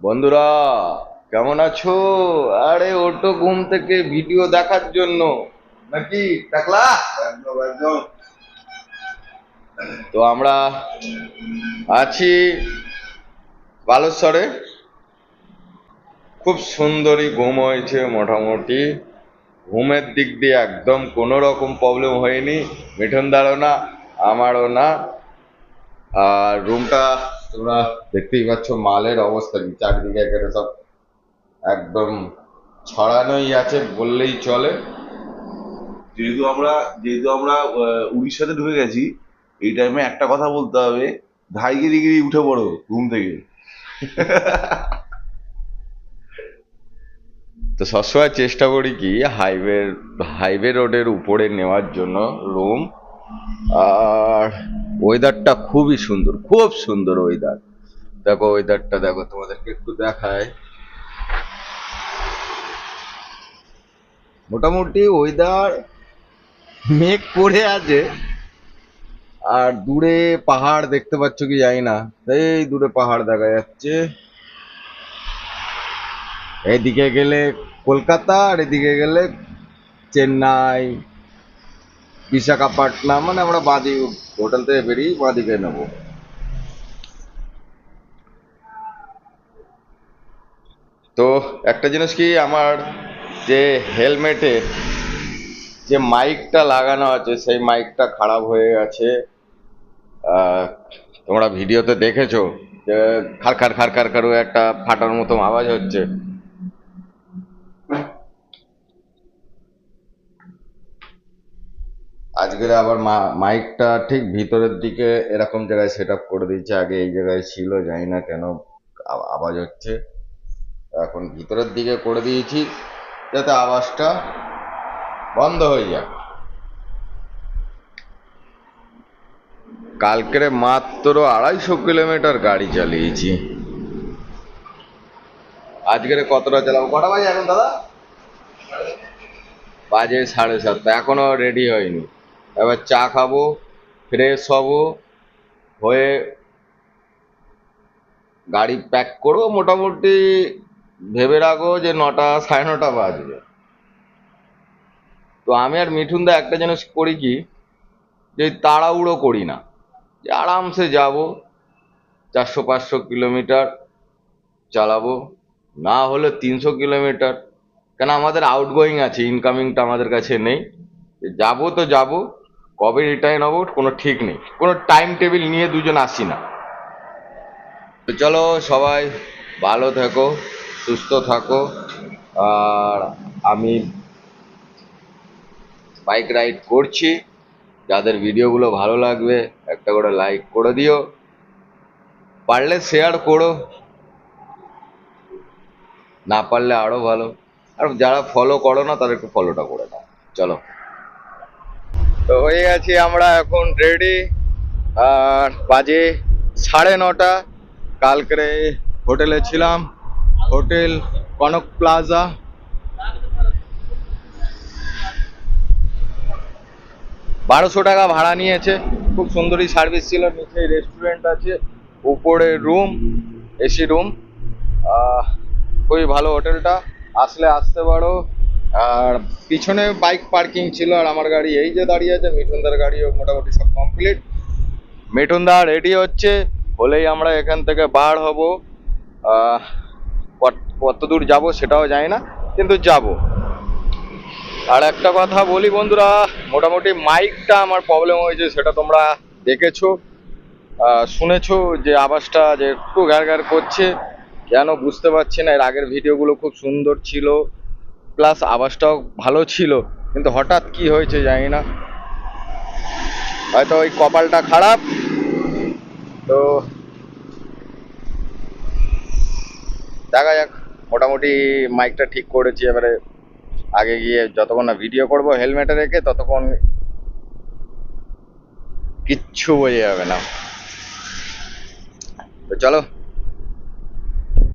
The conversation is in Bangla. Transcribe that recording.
বন্ধুরা, কেমন আছো? আরে ওটো ঘুম থেকে ভিডিও দেখার জন্য নাকি টাকলা? একদম একদম। তো আমরা আছি বালেশ্বরে। খুব সুন্দরী ঘুম হয়েছে মোটামুটি। ঘুমের দিক দিয়ে একদম কোনো রকম প্রবলেম হয়নি, মিঠুন দারও না, আমারও না। আর রুমটা তোমরা দেখতেই পাচ্ছ, মালের অবস্থা কি, চারদিকে একেবারে সব একদম ছড়ানোই আছে বললেই চলে। যেহেতু আমরা যেহেতু আমরা উড়িষ্যাতে ঢুকে গেছি, এই টাইমে একটা কথা বলতে হবে, ধাই গিরি গিরি উঠে পড়ো ঘুম থেকে। তো সবসময় চেষ্টা করি কি হাইওয়ে রোডের উপরে নেওয়ার জন্য রুম। আর ওয়েদারটা খুবই সুন্দর, খুব সুন্দর ওয়েদার। দেখো ওয়েদারটা, দেখো তোমাদেরকে একটু দেখায়। মোটামুটি ওয়েদার মেঘ করে আছে। আর দূরে পাহাড় দেখতে পাচ্ছ কি জানি না, এই দূরে পাহাড় দেখা যাচ্ছে। এদিকে গেলে কলকাতা, আর এদিকে গেলে চেন্নাই, বিশাখাপাট্টনাম। মানে আমরা বাঁদিক, হোটেল থেকে বেরিয়ে বাঁদিকে নেবো। তো একটা জিনিস কি, আমার যে হেলমেটে যে মাইকটা লাগানো আছে সেই মাইকটা খারাপ হয়ে গেছে। আহ, তোমরা ভিডিওতে দেখেছো যে খার খার খার খার খার একটা ফাটার মতো আওয়াজ হচ্ছে। আজকের আবার মাইকটা ঠিক ভিতরের দিকে এরকম জায়গায় সেট আপ করে দিয়েছে, আগে এই জায়গায় ছিল, জানি না কেন আওয়াজ হচ্ছে। এখন ভিতরের দিকে করে দিয়েছি যাতে আওয়াজটা বন্ধ হয়ে যায়। কালকের মাত্র 250 কিলোমিটার গাড়ি চালিয়েছি। আজকের কতটা চালাবো? কটা বাজে এখন দাদা? বাজে 7:30, এখনো রেডি হয়নি। এবার চা খাবো, ফ্রেশ হবো, হয়ে গাড়ি প্যাক করবো। মোটামুটি ভেবে রাখো যে 9টা, 9:30 বাজবে। তো আমি আর মিঠুন দা একটা জিনিস করি কি, যে তাড়াহুড়ো করি না, যে আরামসে যাব, 400-500 কিলোমিটার চালাবো, না হলে 300 কিলোমিটার। কেন, আমাদের আউটগোয়িং আছে, ইনকামিংটা আমাদের কাছে নেই। যাবো তো যাবো, কবে রিটার্ন হবো কোনো ঠিক নেই, কোনো টাইম টেবিল নিয়ে দুজন আসি না। তো চলো সবাই ভালো থেকো, সুস্থ থাকো। আর আমি বাইক রাইড করছি, যাদের ভিডিওগুলো ভালো লাগবে একটা করে লাইক করে দিও, পারলে শেয়ার করো, না পারলে আরো ভালো। আর যারা ফলো করো না তাদের একটু ফলোটা করে নাও। চলো, তো হয়ে গেছি আমরা এখন রেডি। আর বাজে 9:30। কালকে হোটেলে ছিলাম, হোটেল কনক প্লাজা। 1200 টাকা ভাড়া নিয়েছে। খুব সুন্দরী সার্ভিস ছিল, নিচে রেস্টুরেন্ট আছে, উপরে রুম, এসি রুম। খুবই ভালো হোটেলটা, আসলে আসতে পারো। আর পিছনে বাইক পার্কিং ছিল, আর আমার গাড়ি এই যে দাঁড়িয়ে আছে। মিঠুনদার গাড়িও মোটামুটি সব কমপ্লিট। মিঠুনদা রেডি হচ্ছে, হলেই আমরা এখান থেকে বার হব। আহ, কত দূর যাবো সেটাও জানি না, কিন্তু যাব। আর একটা কথা বলি বন্ধুরা, মোটামুটি মাইকটা আমার প্রবলেম হয়েছে, সেটা তোমরা দেখেছো, শুনেছো যে আওয়াজটা যে একটু গ্যার গ্যার করছে। কেন বুঝতে পারছি না। এর আগের ভিডিওগুলো খুব সুন্দর ছিল, প্লাস আওয়াজটাও ভালো ছিল, কিন্তু হঠাৎ কি হয়েছে জানি না। হয়তো ওই কপালটা খারাপ। তো দেখা যাক। মোটামুটি মাইকটা ঠিক করেছি, এবারে আগে গিয়ে যতক্ষণ না ভিডিও করব হেলমেটে রেখে, ততক্ষণ কিচ্ছু বোঝা যাবে না। তো চলো।